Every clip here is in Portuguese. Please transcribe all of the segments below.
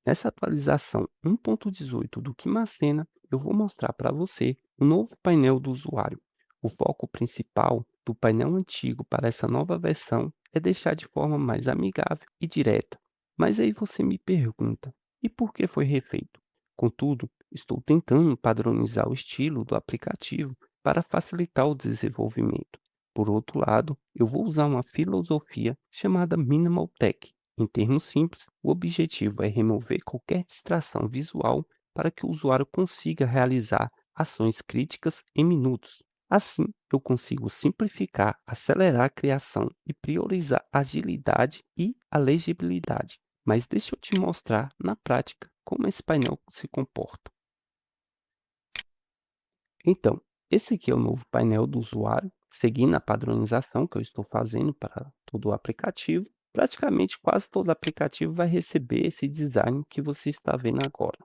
Nessa atualização 1.18 do Kimacena, eu vou mostrar para você o novo painel do usuário. O foco principal do painel antigo para essa nova versão é deixar de forma mais amigável e direta. Mas aí você me pergunta, e por que foi refeito? Contudo, estou tentando padronizar o estilo do aplicativo para facilitar o desenvolvimento. Por outro lado, eu vou usar uma filosofia chamada Minimal Tech. Em termos simples, o objetivo é remover qualquer distração visual para que o usuário consiga realizar ações críticas em minutos. Assim, eu consigo simplificar, acelerar a criação e priorizar a agilidade e a legibilidade. Mas deixa eu te mostrar na prática como esse painel se comporta. Então, esse aqui é o novo painel do usuário, seguindo a padronização que eu estou fazendo para todo o aplicativo. Praticamente quase todo aplicativo vai receber esse design que você está vendo agora.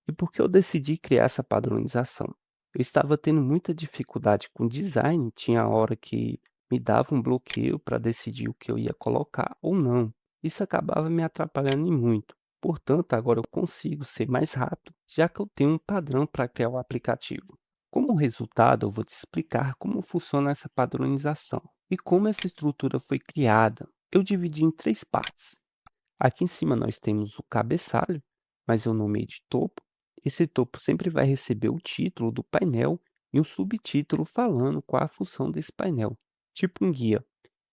E por que eu decidi criar essa padronização? Eu estava tendo muita dificuldade com design, tinha hora que me dava um bloqueio para decidir o que eu ia colocar ou não. Isso acabava me atrapalhando e muito. Portanto, agora eu consigo ser mais rápido, já que eu tenho um padrão para criar o aplicativo. Como resultado, eu vou te explicar como funciona essa padronização e como essa estrutura foi criada. Eu dividi em três partes. Aqui em cima nós temos o cabeçalho, mas eu nomeei de topo. Esse topo sempre vai receber o título do painel e um subtítulo falando qual a função desse painel, tipo um guia,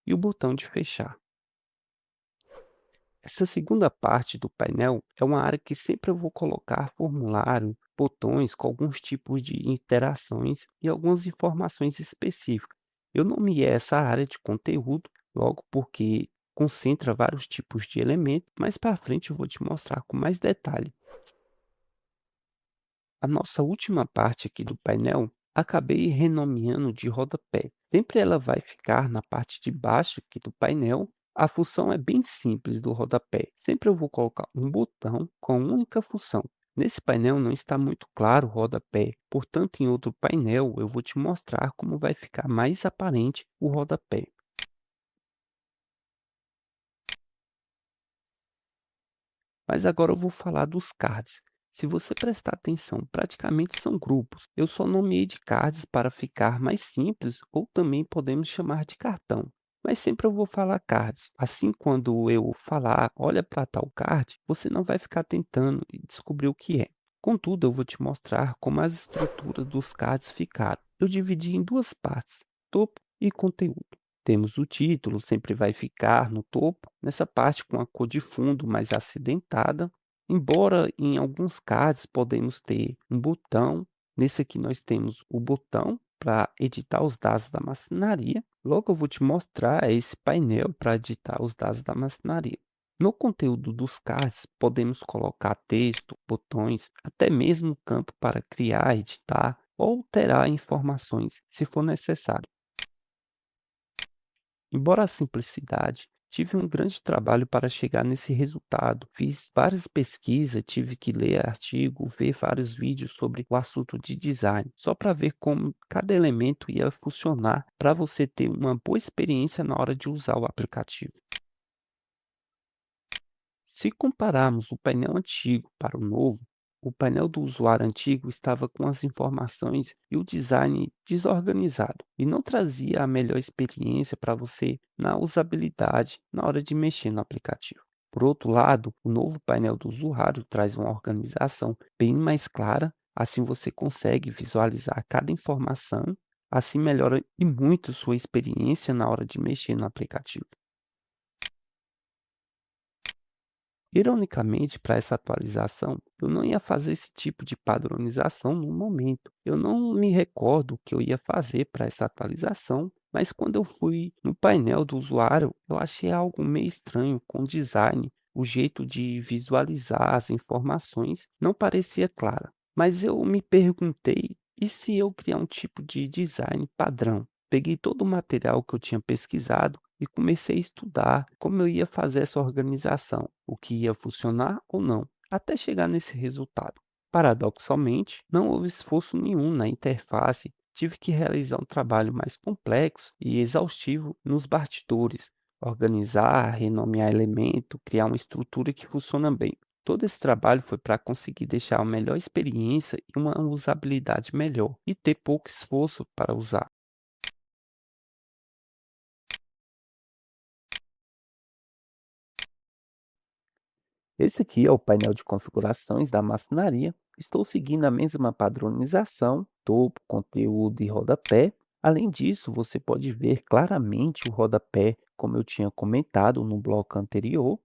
e o botão de fechar. Essa segunda parte do painel é uma área que sempre eu vou colocar formulário, botões com alguns tipos de interações e algumas informações específicas. Eu nomeei essa área de conteúdo, logo porque concentra vários tipos de elementos, mais para frente eu vou te mostrar com mais detalhe. A nossa última parte aqui do painel, acabei renomeando de rodapé. Sempre ela vai ficar na parte de baixo aqui do painel. A função é bem simples do rodapé. Sempre eu vou colocar um botão com uma única função. Nesse painel não está muito claro o rodapé, portanto, em outro painel eu vou te mostrar como vai ficar mais aparente o rodapé. Mas agora eu vou falar dos cards. Se você prestar atenção, praticamente são grupos. Eu só nomeei de cards para ficar mais simples, ou também podemos chamar de cartão. Mas sempre eu vou falar cards. Assim, quando eu falar, olha para tal card, você não vai ficar tentando e descobrir o que é. Contudo, eu vou te mostrar como as estruturas dos cards ficaram. Eu dividi em duas partes, topo e conteúdo. Temos o título, sempre vai ficar no topo, nessa parte com a cor de fundo mais acidentada, embora em alguns casos podemos ter um botão. Nesse aqui nós temos o botão para editar os dados da marcenaria. Logo eu vou te mostrar esse painel para editar os dados da marcenaria. No conteúdo dos cards, podemos colocar texto, botões, até mesmo campo para criar, editar ou alterar informações, se for necessário. Embora a simplicidade, tive um grande trabalho para chegar nesse resultado. Fiz várias pesquisas, tive que ler artigo, ver vários vídeos sobre o assunto de design, só para ver como cada elemento ia funcionar para você ter uma boa experiência na hora de usar o aplicativo. Se compararmos o painel antigo para o novo, o painel do usuário antigo estava com as informações e o design desorganizado e não trazia a melhor experiência para você na usabilidade na hora de mexer no aplicativo. Por outro lado, o novo painel do usuário traz uma organização bem mais clara, assim você consegue visualizar cada informação, assim melhora e muito sua experiência na hora de mexer no aplicativo. Ironicamente, para essa atualização, eu não ia fazer esse tipo de padronização no momento. Eu não me recordo o que eu ia fazer para essa atualização, mas quando eu fui no painel do usuário, eu achei algo meio estranho com o design. O jeito de visualizar as informações não parecia clara. Mas eu me perguntei, e se eu criar um tipo de design padrão? Peguei todo o material que eu tinha pesquisado e comecei a estudar como eu ia fazer essa organização, o que ia funcionar ou não, até chegar nesse resultado. Paradoxalmente, não houve esforço nenhum na interface, tive que realizar um trabalho mais complexo e exaustivo nos bastidores, organizar, renomear elemento, criar uma estrutura que funciona bem. Todo esse trabalho foi para conseguir deixar a melhor experiência e uma usabilidade melhor, e ter pouco esforço para usar. Esse aqui é o painel de configurações da maçonaria. Estou seguindo a mesma padronização, topo, conteúdo e rodapé. Além disso, você pode ver claramente o rodapé, como eu tinha comentado no bloco anterior.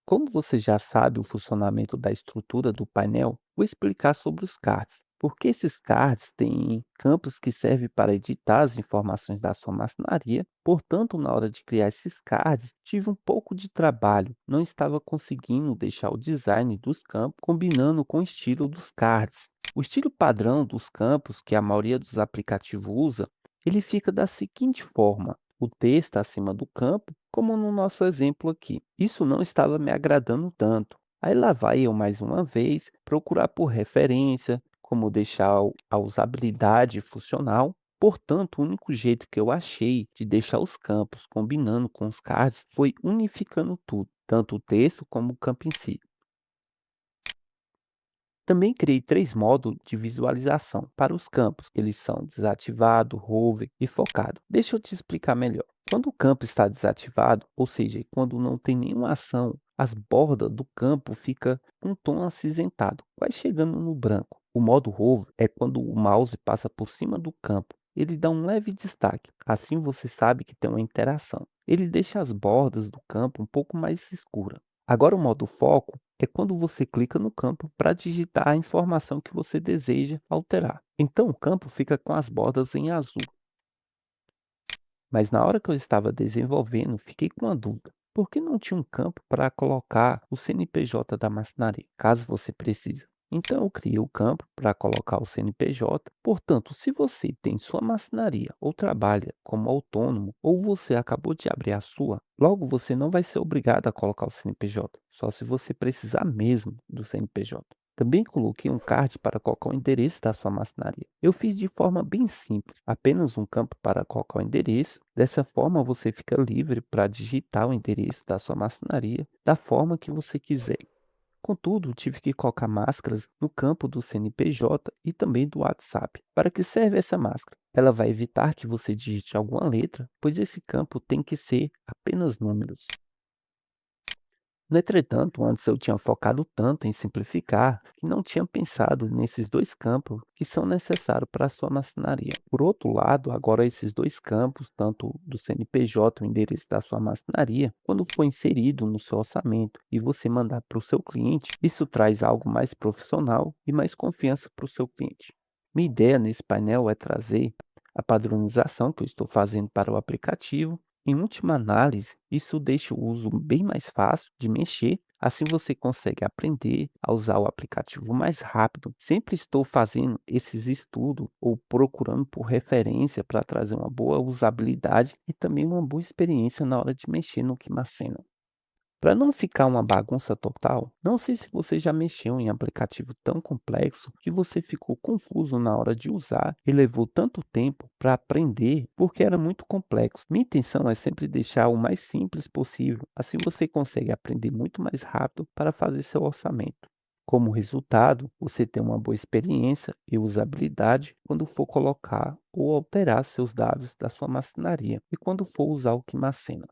Como você já sabe o funcionamento da estrutura do painel, vou explicar sobre os cards. Porque esses cards têm campos que servem para editar as informações da sua maçonaria. Portanto, na hora de criar esses cards, tive um pouco de trabalho. Não estava conseguindo deixar o design dos campos combinando com o estilo dos cards. O estilo padrão dos campos, que a maioria dos aplicativos usa, ele fica da seguinte forma: o texto acima do campo, como no nosso exemplo aqui. Isso não estava me agradando tanto. Aí lá vai eu mais uma vez procurar por referência, como deixar a usabilidade funcional. Portanto, o único jeito que eu achei de deixar os campos combinando com os cards foi unificando tudo, tanto o texto como o campo em si. Também criei 3 modos de visualização para os campos. Eles são desativado, hover e focado. Deixa eu te explicar melhor. Quando o campo está desativado, ou seja, quando não tem nenhuma ação, as bordas do campo fica um tom acinzentado, quase chegando no branco. O modo hover é quando o mouse passa por cima do campo. Ele dá um leve destaque. Assim você sabe que tem uma interação. Ele deixa as bordas do campo um pouco mais escuras. Agora o modo foco é quando você clica no campo para digitar a informação que você deseja alterar. Então o campo fica com as bordas em azul. Mas na hora que eu estava desenvolvendo, fiquei com uma dúvida. Por que não tinha um campo para colocar o CNPJ da marcenaria, caso você precise? Então eu criei o campo para colocar o CNPJ. Portanto, se você tem sua marcenaria ou trabalha como autônomo ou você acabou de abrir a sua, logo você não vai ser obrigado a colocar o CNPJ, só se você precisar mesmo do CNPJ. Também coloquei um card para colocar o endereço da sua marcenaria. Eu fiz de forma bem simples, apenas um campo para colocar o endereço. Dessa forma, você fica livre para digitar o endereço da sua marcenaria da forma que você quiser. Contudo, tive que colocar máscaras no campo do CNPJ e também do WhatsApp. Para que serve essa máscara? Ela vai evitar que você digite alguma letra, pois esse campo tem que ser apenas números. No entretanto, antes eu tinha focado tanto em simplificar que não tinha pensado nesses dois campos que são necessários para a sua marcenaria. Por outro lado, agora esses dois campos, tanto do CNPJ, o endereço da sua marcenaria, quando for inserido no seu orçamento e você mandar para o seu cliente, isso traz algo mais profissional e mais confiança para o seu cliente. Minha ideia nesse painel é trazer a padronização que eu estou fazendo para o aplicativo. Em última análise, isso deixa o uso bem mais fácil de mexer, assim você consegue aprender a usar o aplicativo mais rápido. Sempre estou fazendo esses estudos ou procurando por referência para trazer uma boa usabilidade e também uma boa experiência na hora de mexer no Kimacena. Para não ficar uma bagunça total, não sei se você já mexeu em aplicativo tão complexo que você ficou confuso na hora de usar e levou tanto tempo para aprender porque era muito complexo. Minha intenção é sempre deixar o mais simples possível, assim você consegue aprender muito mais rápido para fazer seu orçamento. Como resultado, você tem uma boa experiência e usabilidade quando for colocar ou alterar seus dados da sua maquinaria e quando for usar o Kimacena.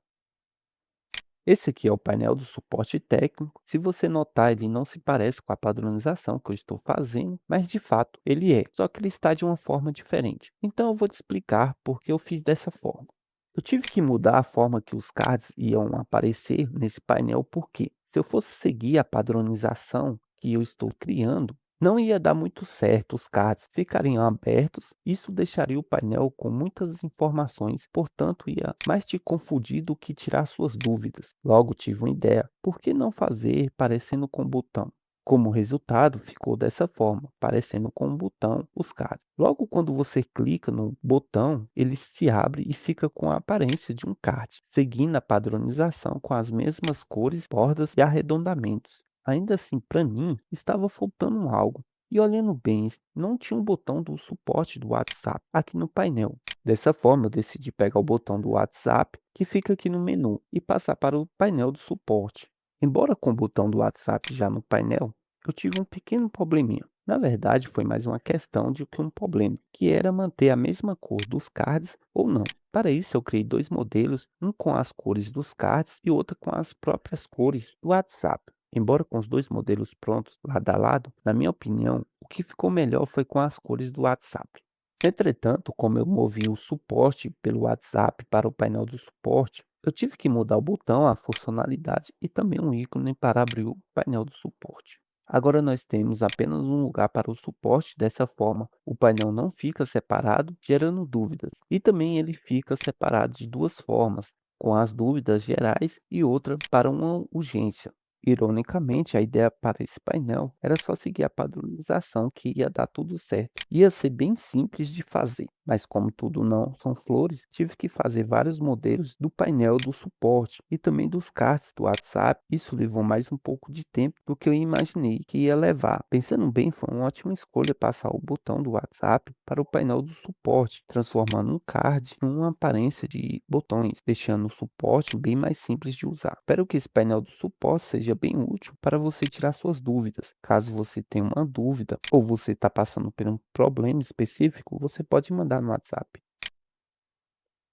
Esse aqui é o painel do suporte técnico. Se você notar, ele não se parece com a padronização que eu estou fazendo, mas de fato ele é, só que ele está de uma forma diferente. Então eu vou te explicar por que eu fiz dessa forma. Eu tive que mudar a forma que os cards iam aparecer nesse painel porque se eu fosse seguir a padronização que eu estou criando, não ia dar muito certo, os cards ficariam abertos, isso deixaria o painel com muitas informações, portanto ia mais te confundir do que tirar suas dúvidas. Logo tive uma ideia, por que não fazer parecendo com um botão? Como resultado, ficou dessa forma, parecendo com um botão os cards. Logo quando você clica no botão, ele se abre e fica com a aparência de um card, seguindo a padronização com as mesmas cores, bordas e arredondamentos. Ainda assim, para mim, estava faltando algo. E olhando bem, não tinha um botão do suporte do WhatsApp aqui no painel. Dessa forma, eu decidi pegar o botão do WhatsApp, que fica aqui no menu, e passar para o painel do suporte. Embora com o botão do WhatsApp já no painel, eu tive um pequeno probleminha. Na verdade, foi mais uma questão de que um problema, que era manter a mesma cor dos cards ou não. Para isso, eu criei dois modelos, um com as cores dos cards e outro com as próprias cores do WhatsApp. Embora com os dois modelos prontos lado a lado, na minha opinião, o que ficou melhor foi com as cores do WhatsApp. Entretanto, como eu movi o suporte pelo WhatsApp para o painel do suporte, eu tive que mudar o botão, a funcionalidade e também um ícone para abrir o painel do suporte. Agora nós temos apenas um lugar para o suporte, dessa forma o painel não fica separado, gerando dúvidas. E também ele fica separado de duas formas, com as dúvidas gerais e outra para uma urgência. Ironicamente, a ideia para esse painel era só seguir a padronização que ia dar tudo certo. Ia ser bem simples de fazer, mas como tudo não são flores, tive que fazer vários modelos do painel do suporte e também dos cards do WhatsApp. Isso levou mais um pouco de tempo do que eu imaginei que ia levar. Pensando bem, foi uma ótima escolha passar o botão do WhatsApp para o painel do suporte, transformando um card em uma aparência de botões, deixando o suporte bem mais simples de usar. Espero que esse painel do suporte seja bem útil para você tirar suas dúvidas. Caso você tenha uma dúvida ou você está passando por um problema específico, você pode mandar no WhatsApp.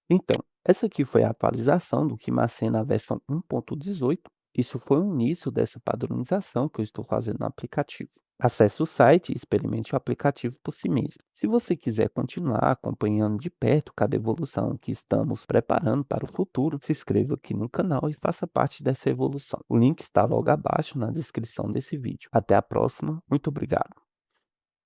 Então, essa aqui foi a atualização do KiMaCen na versão 1.18. Isso foi o início dessa padronização que eu estou fazendo no aplicativo. Acesse o site e experimente o aplicativo por si mesmo. Se você quiser continuar acompanhando de perto cada evolução que estamos preparando para o futuro, se inscreva aqui no canal e faça parte dessa evolução. O link está logo abaixo na descrição desse vídeo. Até a próxima, muito obrigado.